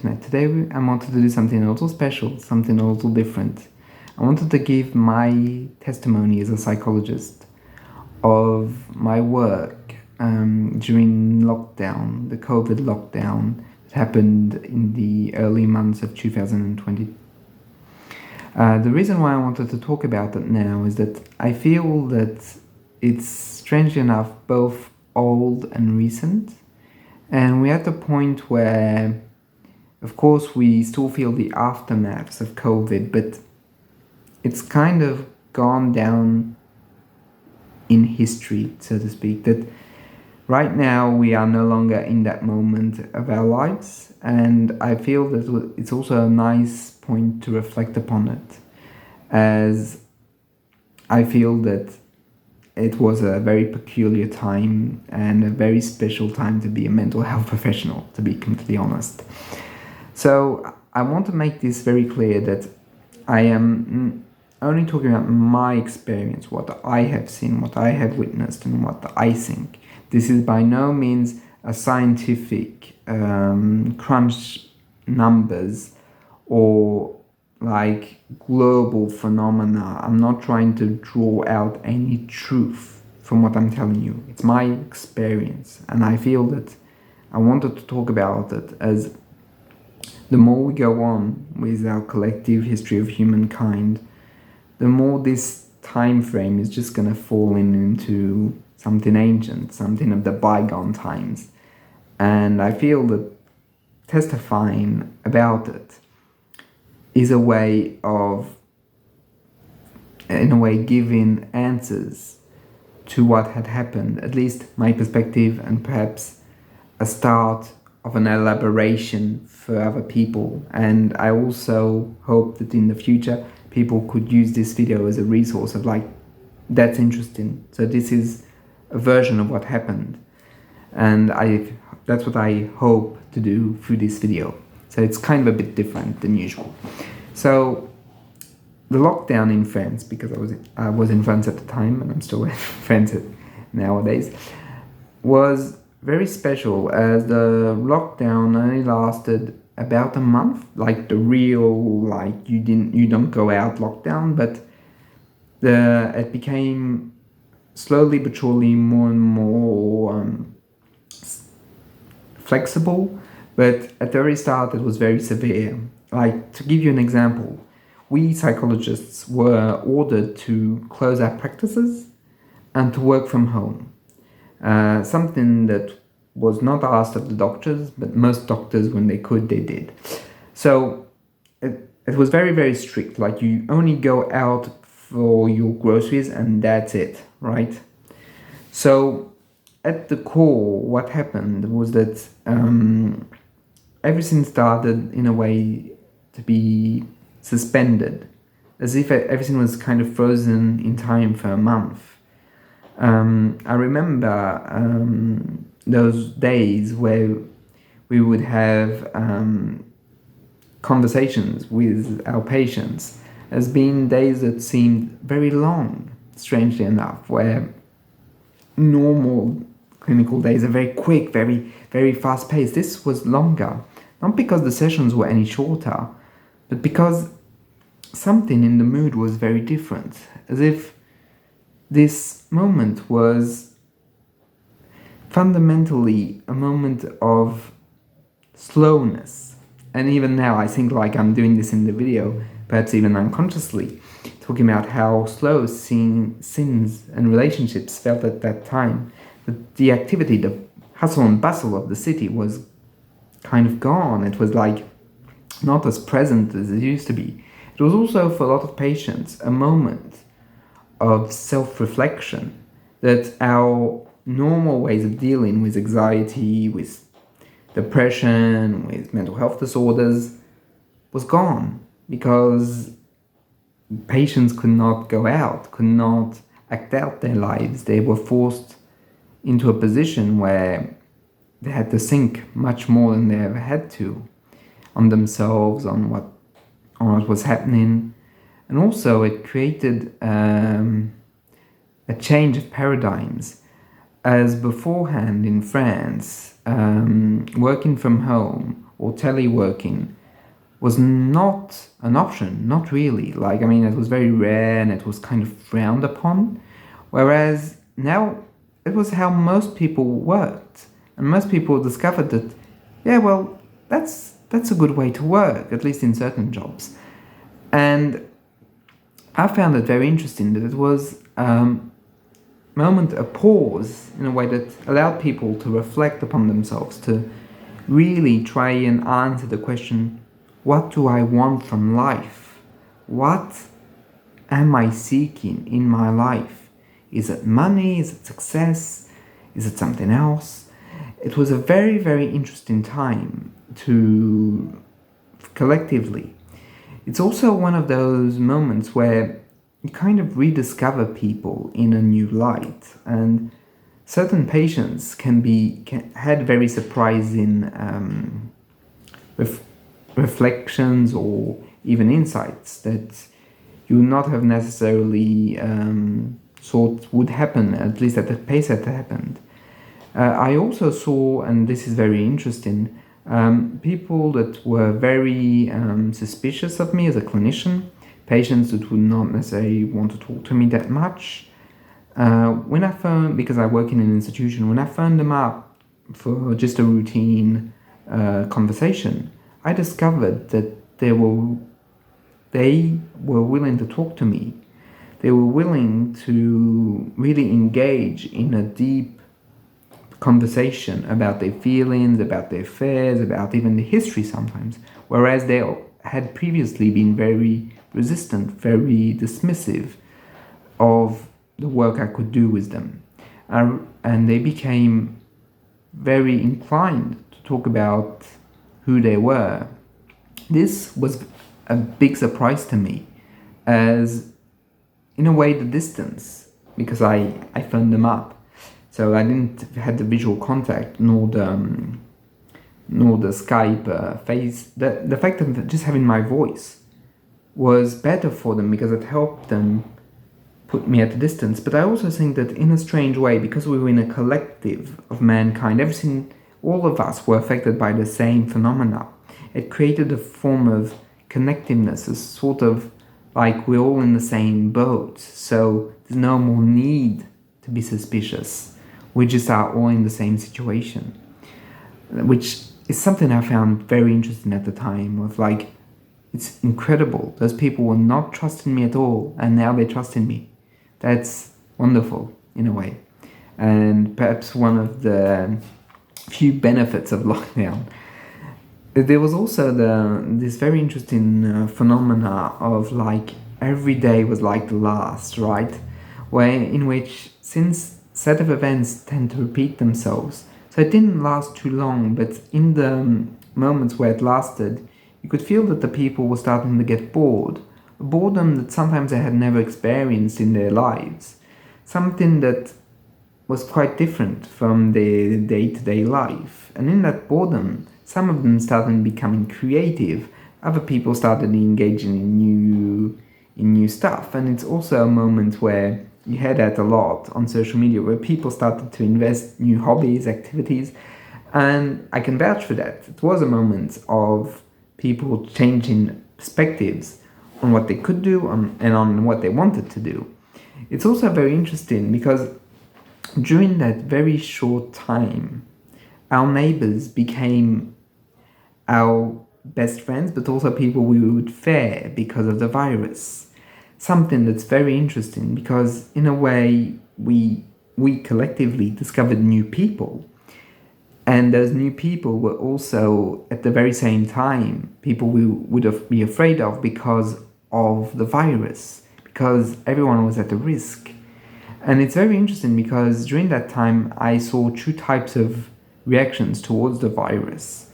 internet. Today I wanted to do something a little special, something a little different. I wanted to give my testimony as a psychologist of my work during lockdown, the COVID lockdown that happened in the early months of 2020. The reason why I wanted to talk about it now is that I feel that it's strangely enough both old and recent. And we're at the point where, of course, we still feel the aftermaths of COVID, but it's kind of gone down in history, so to speak, that right now we are no longer in that moment of our lives. And I feel that it's also a nice point to reflect upon it, as I feel that it was a very peculiar time and a very special time to be a mental health professional, to be completely honest. So I want to make this very clear that I am only talking about my experience, what I have seen, what I have witnessed, and what I think. This is by no means a scientific crunch numbers or like global phenomena. I'm not trying to draw out any truth from what I'm telling you. It's my experience, and I feel that I wanted to talk about it as the more we go on with our collective history of humankind, the more this time frame is just going to fall into something ancient, something of the bygone times. And I feel that testifying about it is a way of, in a way, giving answers to what had happened, at least my perspective, and perhaps a start of an elaboration for other people. And I also hope that in the future people could use this video as a resource of like, that's interesting. So this is a version of what happened. And that's what I hope to do through this video. So it's kind of a bit different than usual. So the lockdown in France, because I was in France at the time, and I'm still in France nowadays, was very special, as the lockdown only lasted about a month, like the real, like you don't go out lockdown, but it became slowly but surely more and more flexible. But at the very start, it was very severe. Like, to give you an example, we psychologists were ordered to close our practices and to work from home. Something that was not asked of the doctors, but most doctors, when they could, they did. So it was very, very strict. Like, you only go out for your groceries and that's it, right? So at the core, what happened was that everything started in a way to be suspended, as if everything was kind of frozen in time for a month. I remember those days where we would have conversations with our patients as being days that seemed very long, strangely enough, where normal clinical days are very quick, very, very fast-paced. This was longer, not because the sessions were any shorter, but because something in the mood was very different, as if this moment was fundamentally a moment of slowness. And even now, I think, like I'm doing this in the video, perhaps even unconsciously, talking about how slow sins and relationships felt at that time. That the activity, the hustle and bustle of the city was kind of gone. It was like not as present as it used to be. It was also, for a lot of patients, a moment of self-reflection, that our normal ways of dealing with anxiety, with depression, with mental health disorders was gone, because patients could not go out, could not act out their lives. They were forced into a position where they had to think much more than they ever had to on themselves, on what was happening. And also it created a change of paradigms, as beforehand in France, working from home or teleworking was not an option, not really. Like, I mean, it was very rare and it was kind of frowned upon. Whereas now it was how most people worked. And most people discovered that, yeah, well, that's a good way to work, at least in certain jobs. And I found it very interesting that it was a pause in a way that allowed people to reflect upon themselves, to really try and answer the question, what do I want from life? What am I seeking in my life? Is it money? Is it success? Is it something else? It was a very, very interesting time to collectively. It's also one of those moments where you kind of rediscover people in a new light, and certain patients had very surprising reflections or even insights that you would not have necessarily thought would happen, at least at the pace that happened. I also saw, and this is very interesting, people that were very suspicious of me as a clinician, patients that would not necessarily want to talk to me that much. When I phoned, because I work in an institution, when I phoned them up for just a routine conversation, I discovered that they were willing to talk to me. They were willing to really engage in a deep conversation about their feelings, about their fears, about even the history sometimes, whereas they had previously been very resistant, very dismissive of the work I could do with them. And they became very inclined to talk about who they were. This was a big surprise to me, as in a way the distance, because I phoned them up, so I didn't have the visual contact nor the Skype face. The fact of just having my voice was better for them because it helped them put me at a distance. But I also think that in a strange way, because we were in a collective of mankind, all of us were affected by the same phenomena. It created a form of connectiveness, a sort of like we're all in the same boat, so there's no more need to be suspicious. We just are all in the same situation, which is something I found very interesting at the time. Of like, it's incredible. Those people were not trusting me at all, and now they're trusting me. That's wonderful in a way, and perhaps one of the few benefits of lockdown. There was also this very interesting phenomena of like every day was like the last, right? In which, since set of events tend to repeat themselves, so it didn't last too long, but in the moments where it lasted, you could feel that the people were starting to get bored. A boredom that sometimes they had never experienced in their lives. Something that was quite different from their day-to-day life. And in that boredom, some of them started becoming creative. Other people started engaging in new stuff. And it's also a moment where you hear that a lot on social media, where people started to invest new hobbies, activities. And I can vouch for that. It was a moment of people changing perspectives on what they could do and on what they wanted to do. It's also very interesting because during that very short time, our neighbors became our best friends, but also people we would fear because of the virus. Something that's very interesting because in a way we collectively discovered new people. And those new people were also, at the very same time, people we would be afraid of because of the virus, because everyone was at a risk. And it's very interesting because during that time, I saw two types of reactions towards the virus.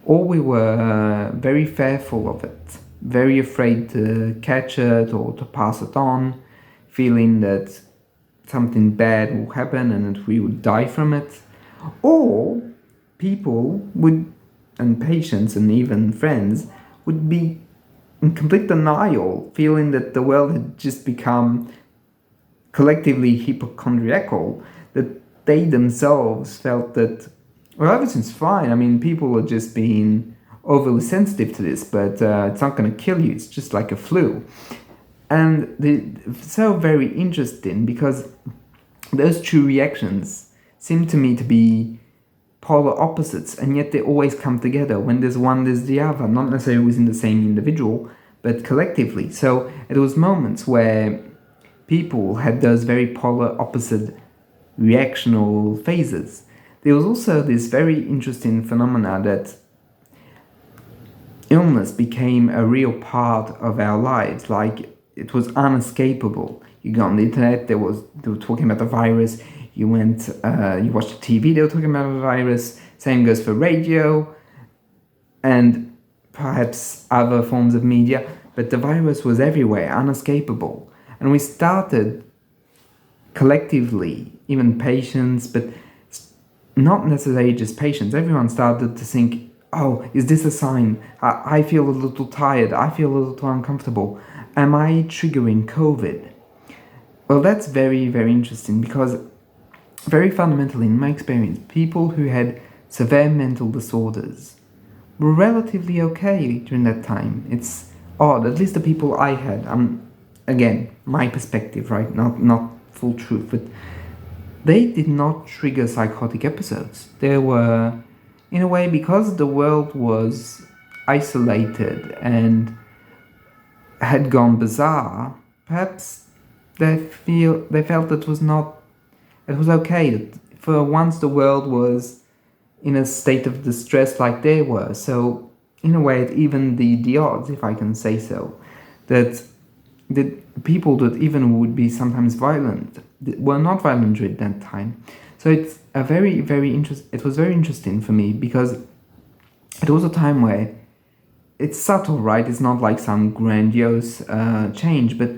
Or we were very fearful of it, very afraid to catch it or to pass it on, feeling that something bad will happen and that we would die from it. Or people would, and patients and even friends, would be in complete denial, feeling that the world had just become collectively hypochondriacal, that they themselves felt that, well, everything's fine. I mean, people are just being overly sensitive to this, but it's not going to kill you. It's just like a flu. And so very interesting because those two reactions seem to me to be polar opposites, and yet they always come together. When there's one, there's the other, not necessarily within the same individual, but collectively. So at those moments where people had those very polar opposite reactional phases, there was also this very interesting phenomena that illness became a real part of our lives. Like, it was unescapable. You go on the internet, they were talking about the virus. You went, you watched the TV, they were talking about the virus. Same goes for radio and perhaps other forms of media. But the virus was everywhere, unescapable. And we started collectively, even patients, but not necessarily just patients. Everyone started to think, oh, is this a sign? I feel a little tired. I feel a little uncomfortable. Am I triggering COVID? Well, that's very, very interesting because very fundamentally, in my experience, people who had severe mental disorders were relatively okay during that time. It's odd, at least the people I had. Again, my perspective, right? Not full truth, but they did not trigger psychotic episodes. They were, in a way, because the world was isolated and had gone bizarre, perhaps they felt it was okay. That for once the world was in a state of distress like they were. So in a way it evened the odds, if I can say so. That the people that even would be sometimes violent were not violent during that time. So it's a very, very it was very interesting for me because it was a time where it's subtle, right? It's not like some grandiose change, but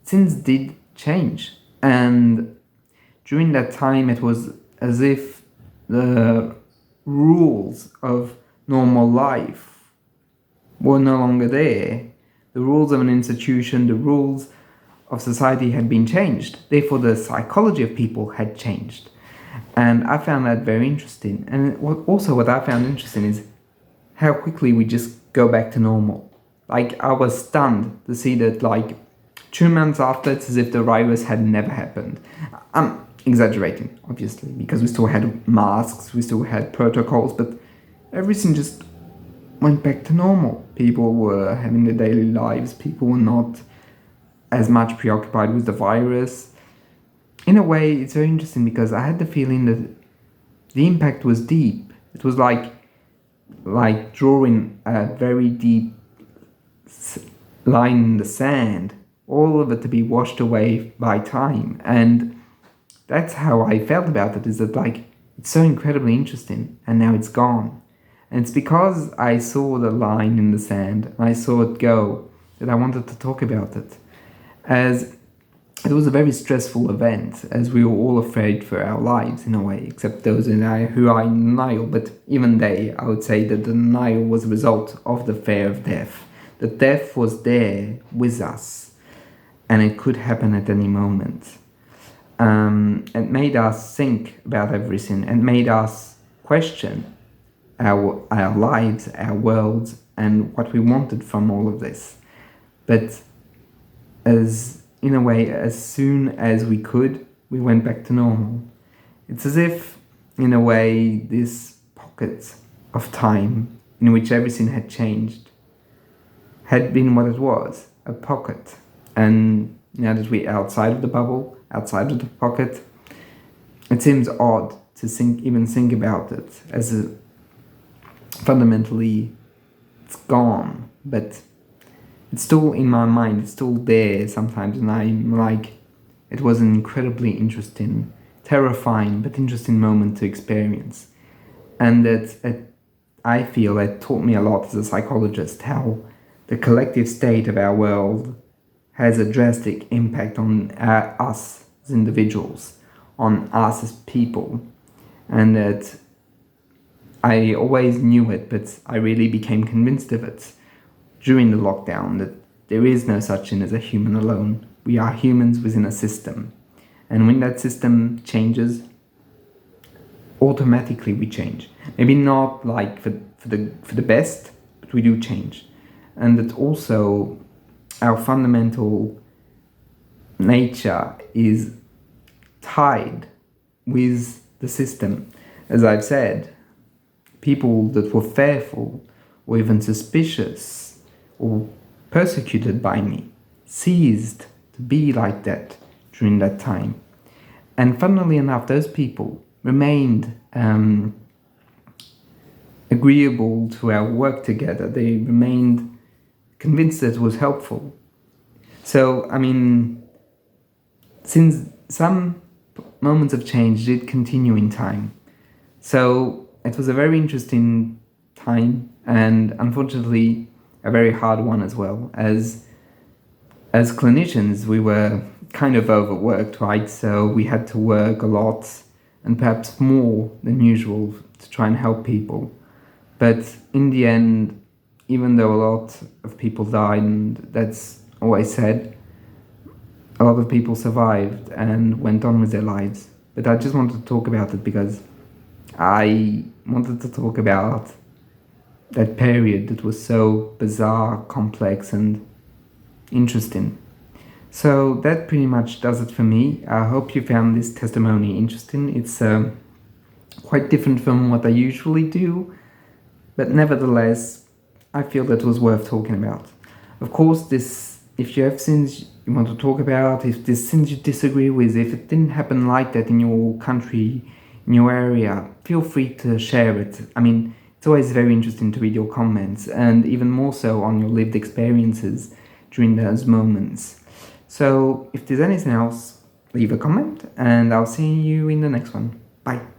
things did change. And during that time, it was as if the rules of normal life were no longer there. The rules of an institution, the rules of society had been changed. Therefore, the psychology of people had changed. And I found that very interesting. And what I found interesting is how quickly we just go back to normal. Like, I was stunned to see that, like, 2 months after, it's as if the virus had never happened. I'm exaggerating, obviously, because we still had masks, we still had protocols, but everything just went back to normal. People were having their daily lives. People were not as much preoccupied with the virus. In a way, it's very interesting because I had the feeling that the impact was deep. It was like drawing a very deep line in the sand, all of it to be washed away by time. And that's how I felt about it, is that, like, it's so incredibly interesting and now it's gone. And it's because I saw the line in the sand and I saw it go that I wanted to talk about it. As it was a very stressful event, as we were all afraid for our lives in a way, except those who are in denial. But even they, I would say that the denial was a result of the fear of death. The death was there with us and it could happen at any moment. It made us think about everything and made us question our lives, our worlds, and what we wanted from all of this. But in a way, as soon as we could, we went back to normal. It's as if, in a way, this pocket of time in which everything had changed had been what it was, a pocket. And now that we're outside of the bubble, outside of the pocket, it seems odd to even think about it as fundamentally it's gone, but it's still in my mind, it's still there sometimes, and I'm like, it was an incredibly interesting, terrifying, but interesting moment to experience. And that I feel it taught me a lot as a psychologist, how the collective state of our world has a drastic impact on us as individuals, on us as people, and that I always knew it, but I really became convinced of it during the lockdown, that there is no such thing as a human alone. We are humans within a system. And when that system changes, automatically we change. Maybe not like for the best, we do change, and that also our fundamental nature is tied with the system. As I've said, people that were fearful or even suspicious or persecuted by me ceased to be like that during that time. And funnily enough, those people remained agreeable to our work together. They remained convinced that it was helpful. So, I mean, since some moments of change did continue in time, so it was a very interesting time, and unfortunately a very hard one as well. As clinicians, we were kind of overworked, right? So we had to work a lot, and perhaps more than usual, to try and help people. But in the end, even though a lot of people died, and that's always said, a lot of people survived and went on with their lives. But I just wanted to talk about it because I wanted to talk about that period that was so bizarre, complex, and interesting. So that pretty much does it for me. I hope you found this testimony interesting. It's quite different from what I usually do, but nevertheless, I feel that was worth talking about. Of course, if you have sins you want to talk about, if there's sins you disagree with, if it didn't happen like that in your country, in your area, feel free to share it. I mean, it's always very interesting to read your comments, and even more so on your lived experiences during those moments. So if there's anything else, leave a comment, and I'll see you in the next one. Bye.